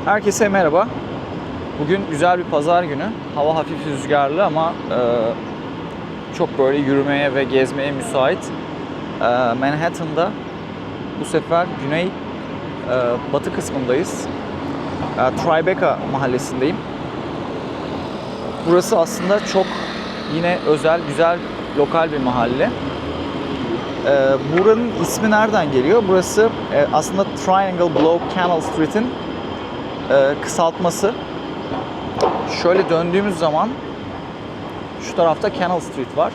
Herkese merhaba. Bugün güzel bir pazar günü. Hava hafif rüzgarlı ama çok böyle yürümeye ve gezmeye müsait. Manhattan'da bu sefer batı kısmındayız. Tribeca mahallesindeyim. Burası aslında çok yine özel, güzel, lokal bir mahalle. Buranın ismi nereden geliyor? Burası aslında Triangle Block Canal Street'in kısaltması. Şöyle döndüğümüz zaman şu tarafta Canal Street var.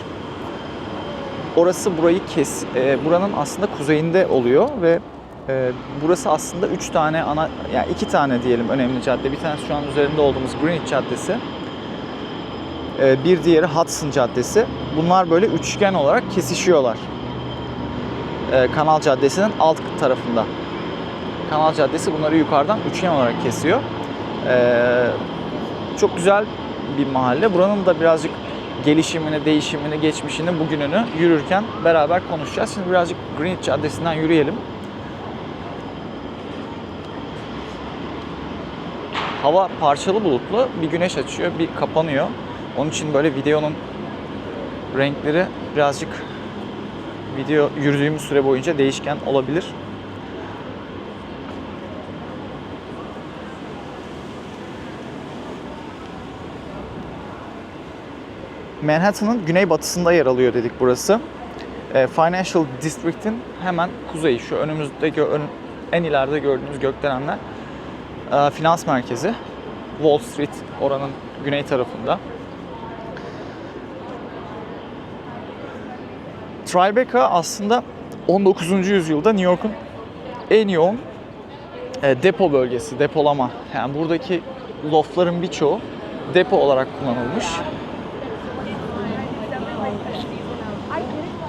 Orası buranın aslında kuzeyinde oluyor ve burası aslında 3 tane yani 2 tane diyelim önemli cadde. Bir tanesi şu an üzerinde olduğumuz Greenwich Caddesi. Bir diğeri Hudson Caddesi. Bunlar böyle üçgen olarak kesişiyorlar. Kanal Caddesi'nin alt tarafında. Kanal Caddesi bunları yukarıdan üçgen olarak kesiyor. Çok güzel bir mahalle. Buranın da birazcık gelişimini, değişimini, geçmişini, bugününü yürürken beraber konuşacağız. Şimdi birazcık Greenwich Caddesi'nden yürüyelim. Hava parçalı bulutlu. Bir güneş açıyor, bir kapanıyor. Onun için böyle videonun renkleri birazcık video yürüdüğümüz süre boyunca değişken olabilir. Manhattan'ın güneybatısında yer alıyor dedik burası. Financial District'in hemen kuzeyi. Şu önümüzde en ileride gördüğünüz gökdelenler finans merkezi. Wall Street oranın güney tarafında. Tribeca aslında 19. yüzyılda New York'un en yoğun depo bölgesi, depolama. Yani buradaki loftların birçoğu depo olarak kullanılmış.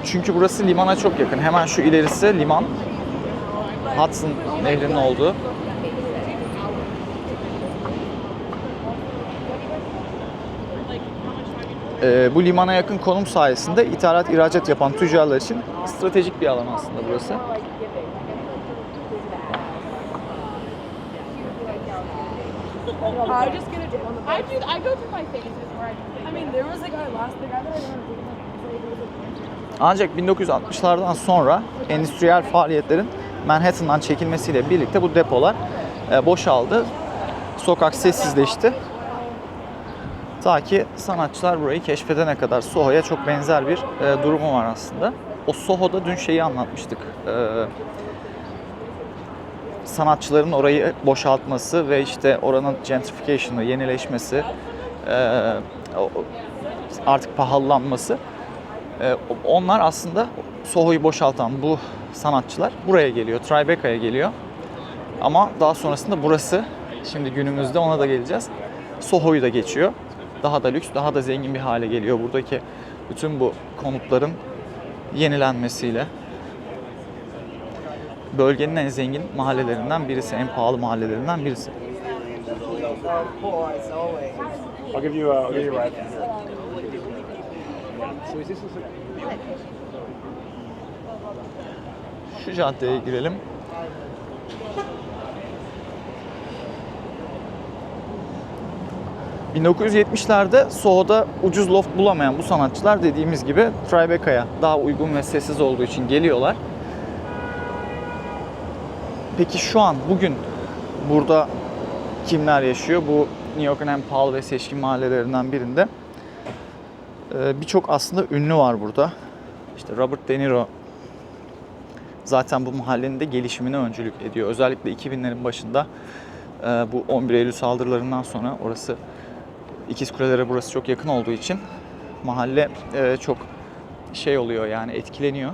Çünkü burası limana çok yakın. Hemen şu ilerisi liman. Hudson Nehri'nin olduğu. Bu limana yakın konum sayesinde ithalat, ihracat yapan tüccarlar için stratejik bir alan aslında burası. Ancak 1960'lardan sonra endüstriyel faaliyetlerin Manhattan'dan çekilmesiyle birlikte bu depolar boşaldı. Sokak sessizleşti. Ta ki sanatçılar burayı keşfedene kadar. Soho'ya çok benzer bir durumu var aslında. O Soho'da dün şeyi anlatmıştık. Sanatçıların orayı boşaltması ve işte oranın gentrification'ı, yenileşmesi, artık pahalılanması. Onlar aslında Soho'yu boşaltan bu sanatçılar buraya geliyor, Tribeca'ya geliyor. Ama daha sonrasında burası, şimdi günümüzde ona da geleceğiz, Soho'yu da geçiyor. Daha da lüks, daha da zengin bir hale geliyor buradaki bütün bu konutların yenilenmesiyle. Bölgenin en zengin mahallelerinden birisi, en pahalı mahallelerinden birisi. I'll give you a ride. Şu caddeye girelim. ...1970'lerde Soho'da ucuz loft bulamayan bu sanatçılar dediğimiz gibi Tribeca'ya daha uygun ve sessiz olduğu için geliyorlar. Peki şu an, bugün burada kimler yaşıyor? Bu New York'un en pahalı ve seçkin mahallelerinden birinde. Birçok aslında ünlü var burada. İşte Robert De Niro zaten bu mahallenin de gelişimine öncülük ediyor. Özellikle 2000'lerin başında bu 11 Eylül saldırılarından sonra orası İkizkule'lere burası çok yakın olduğu için mahalle çok şey oluyor, yani etkileniyor.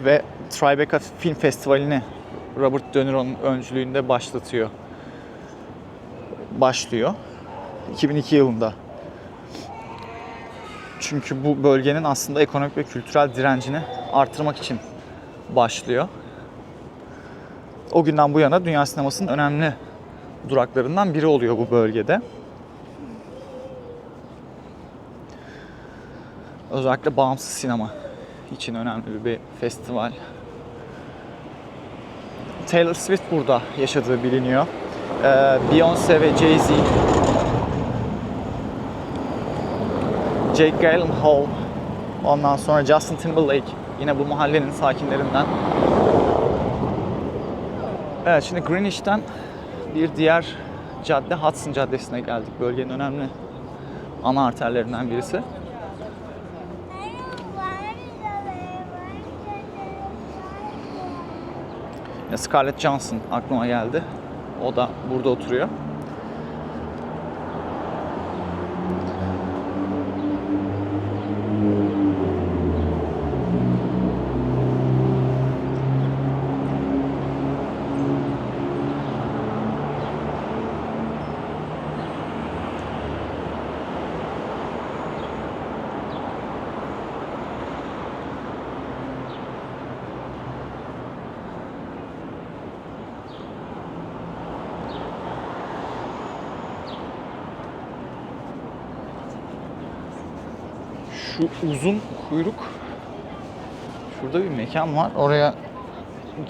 Ve Tribeca Film Festivali'ni Robert De Niro'nun öncülüğünde başlıyor 2002 yılında. Çünkü bu bölgenin aslında ekonomik ve kültürel direncini artırmak için başlıyor. O günden bu yana dünya sinemasının önemli duraklarından biri oluyor bu bölgede. Özellikle bağımsız sinema için önemli bir festival. Taylor Swift burada yaşadığı biliniyor. Beyoncé ve Jay-Z, Jake Gyllenhaal, ondan sonra Justin Timberlake yine bu mahallenin sakinlerinden. Evet, şimdi Greenwich'ten bir diğer cadde Hudson Caddesi'ne geldik. Bölgenin önemli ana arterlerinden birisi. Scarlett Johansson aklıma geldi. O da burada oturuyor. Şu uzun kuyruk, şurada bir mekan var. Oraya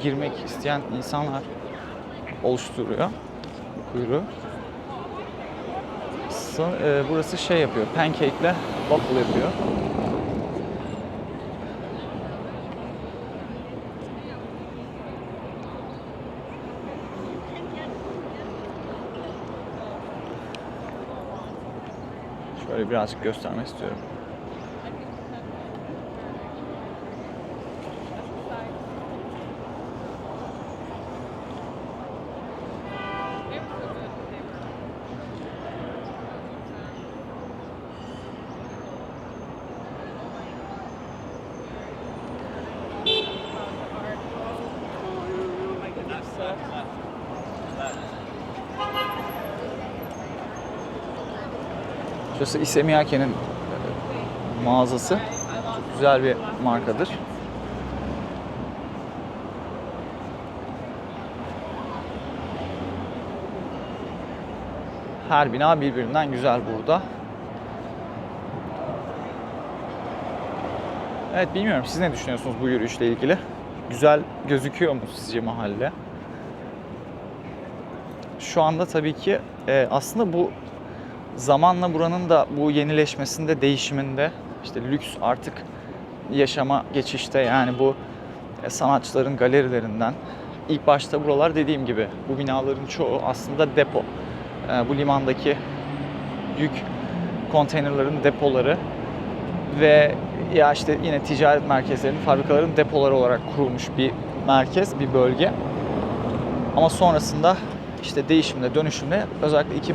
girmek isteyen insanlar oluşturuyor kuyruğu. Burası şey yapıyor, pancake ile waffle yapıyor. Şöyle birazcık göstermek istiyorum. Şurası Issey Miyake'nin mağazası. Çok güzel bir markadır. Her bina birbirinden güzel burada. Evet, bilmiyorum, siz ne düşünüyorsunuz bu yürüyüşle ilgili? Güzel gözüküyor mu sizce mahalle? Şu anda tabii ki aslında bu zamanla buranın da bu yenileşmesinde, değişiminde, işte lüks artık yaşama geçişte, yani bu sanatçıların galerilerinden ilk başta buralar, dediğim gibi bu binaların çoğu aslında depo. Bu limandaki yük konteynerların depoları ve ya işte yine ticaret merkezlerinin, fabrikaların depoları olarak kurulmuş bir merkez, bir bölge. Ama sonrasında işte değişimle, dönüşümle özellikle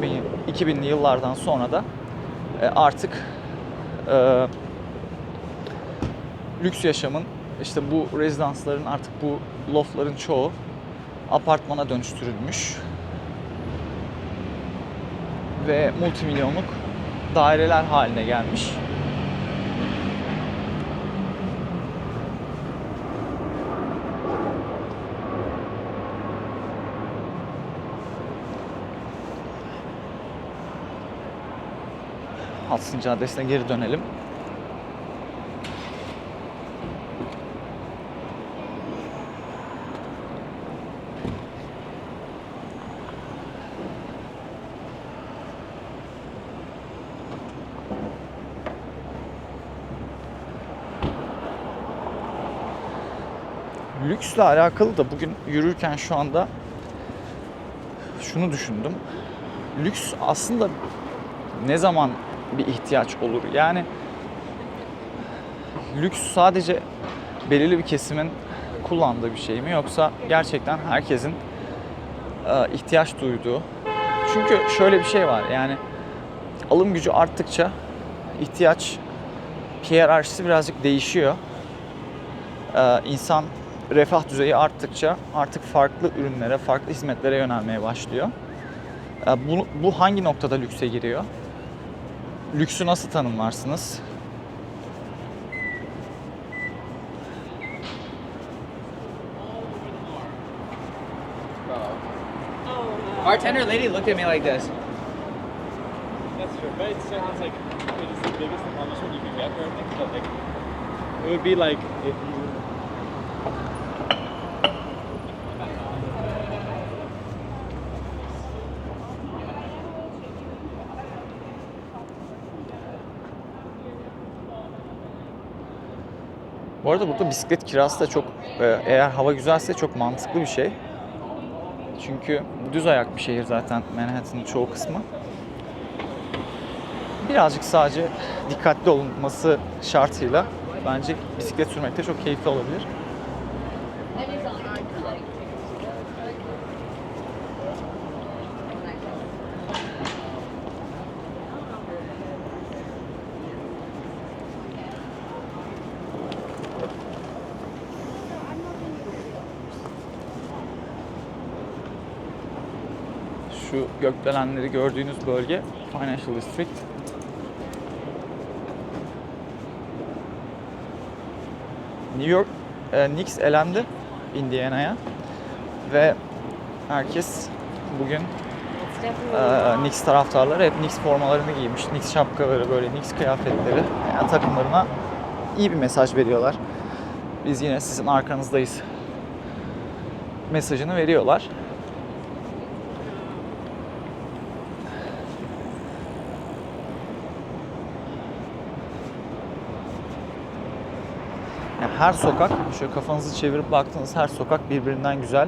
2000'li yıllardan sonra da artık lüks yaşamın, işte bu rezidansların, artık bu loftların çoğu apartmana dönüştürülmüş ve multimilyonluk daireler haline gelmiş. Hudson Caddesi'ne geri dönelim. Lüksle alakalı da bugün yürürken şu anda şunu düşündüm. Lüks aslında ne zaman bir ihtiyaç olur? Yani lüks sadece belirli bir kesimin kullandığı bir şey mi, yoksa gerçekten herkesin ihtiyaç duyduğu? Çünkü şöyle bir şey var, yani alım gücü arttıkça ihtiyaç hiyerarşisi birazcık değişiyor. İnsan refah düzeyi arttıkça artık farklı ürünlere, farklı hizmetlere yönelmeye başlıyor. Bu hangi noktada lükse giriyor? Lüksü nasıl tanımlarsınız? Bartender lady looked at me like this. That's true, but it sounds like it is the biggest accomplishment you can get for everything. So like, it would be like if you. Bu arada burada bisiklet kirası da çok, eğer hava güzelse çok mantıklı bir şey. Çünkü düz ayak bir şehir zaten Manhattan'ın çoğu kısmı. Birazcık sadece dikkatli olunması şartıyla bence bisiklet sürmek de çok keyifli olabilir. Şu gökdelenleri gördüğünüz bölge Financial District. New York Knicks elendi Indiana'ya ve herkes bugün Knicks taraftarları hep Knicks formalarını giymiş. Knicks şapkaları, böyle Knicks kıyafetleri. Yani takımlarına iyi bir mesaj veriyorlar. Biz yine sizin arkanızdayız mesajını veriyorlar. Yani her sokak, şöyle kafanızı çevirip baktığınız her sokak birbirinden güzel.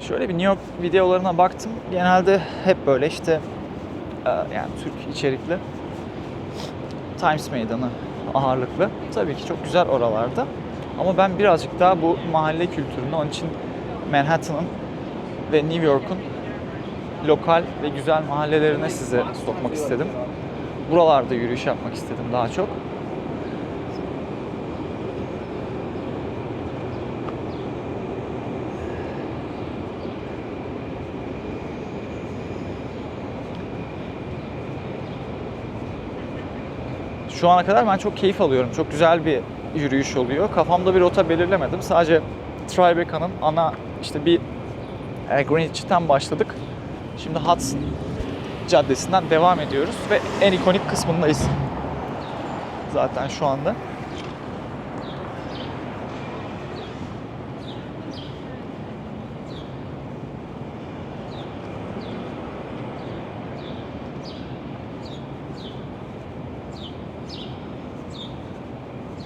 Şöyle bir New York videolarına baktım. Genelde hep böyle işte yani Türk içerikli. Times Meydanı ağırlıklı. Tabii ki çok güzel oralarda. Ama ben birazcık daha bu mahalle kültürünü, onun için Manhattan'ın ve New York'un lokal ve güzel mahallelerine size sokmak istedim. Buralarda yürüyüş yapmak istedim daha çok. Şu ana kadar ben çok keyif alıyorum. Çok güzel bir yürüyüş oluyor. Kafamda bir rota belirlemedim. Sadece Tribeca'nın ana işte bir Greenwich'ten başladık. Şimdi Hudson Caddesi'nden devam ediyoruz ve en ikonik kısmındayız. Zaten şu anda.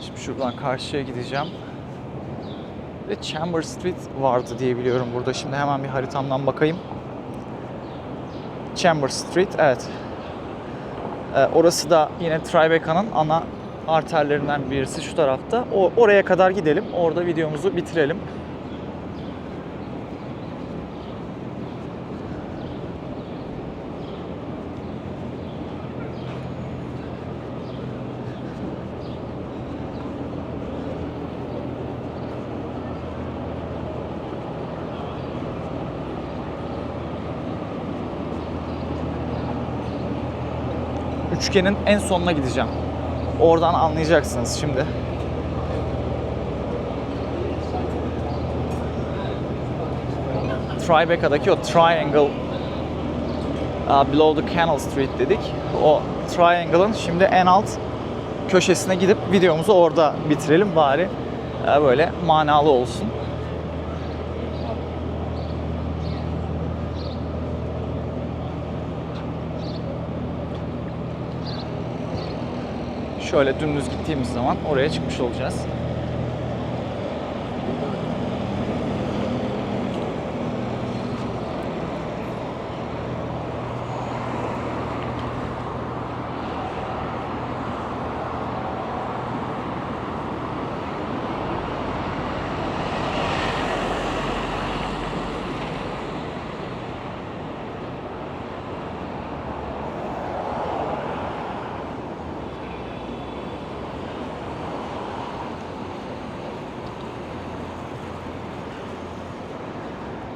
Şimdi şuradan karşıya gideceğim. Ve Chamber Street vardı diye biliyorum burada. Şimdi hemen bir haritamdan bakayım. Chamber Street, evet. Orası da yine Tribeca'nın ana arterlerinden birisi şu tarafta. Oraya kadar gidelim. Orada videomuzu bitirelim. Üçgenin en sonuna gideceğim. Oradan anlayacaksınız şimdi. Tribeca'daki o triangle below the Canal Street dedik. O triangle'ın şimdi en alt köşesine gidip videomuzu orada bitirelim bari. Böyle manalı olsun. Şöyle dümdüz gittiğimiz zaman oraya çıkmış olacağız.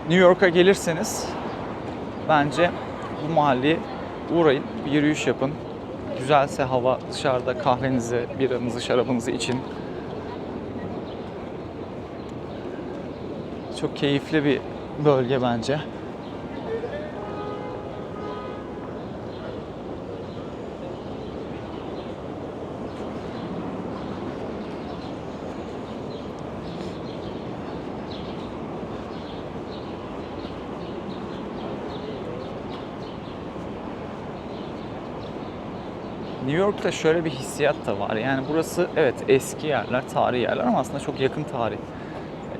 New York'a gelirseniz bence bu mahalleye uğrayın, bir yürüyüş yapın. Güzelse hava, dışarıda kahvenizi, biranızı, şarabınızı için. Çok keyifli bir bölge bence. New York'ta şöyle bir hissiyat da var. Yani burası evet eski yerler, tarihi yerler ama aslında çok yakın tarih.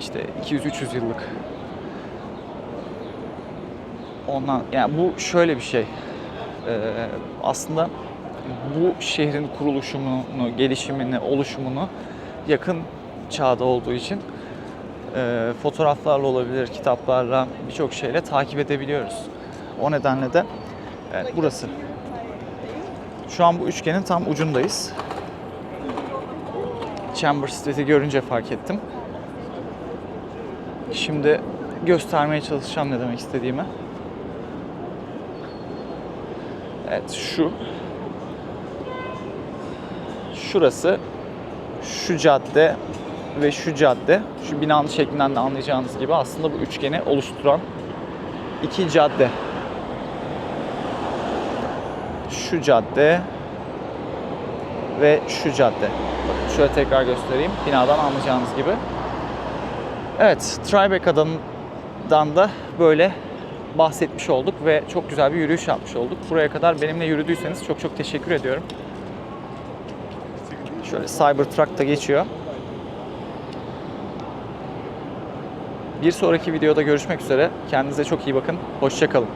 İşte 200-300 yıllık. Ondan yani bu şöyle bir şey. Aslında bu şehrin kuruluşunu, gelişimini, oluşumunu yakın çağda olduğu için fotoğraflarla olabilir, kitaplarla birçok şeyle takip edebiliyoruz. O nedenle de evet, burası. Şu an bu üçgenin tam ucundayız. Chambers Street'i görünce fark ettim. Şimdi göstermeye çalışacağım ne demek istediğimi. Evet, şurası, şu cadde ve şu cadde, şu binanın şeklinden de anlayacağınız gibi aslında bu üçgeni oluşturan iki cadde. Şu cadde ve şu cadde. Bakın şöyle tekrar göstereyim. Binadan anlayacağınız gibi. Evet, Tribeca'dan da böyle bahsetmiş olduk ve çok güzel bir yürüyüş yapmış olduk. Buraya kadar benimle yürüdüyseniz çok çok teşekkür ediyorum. Şöyle Cybertruck da geçiyor. Bir sonraki videoda görüşmek üzere. Kendinize çok iyi bakın. Hoşça kalın.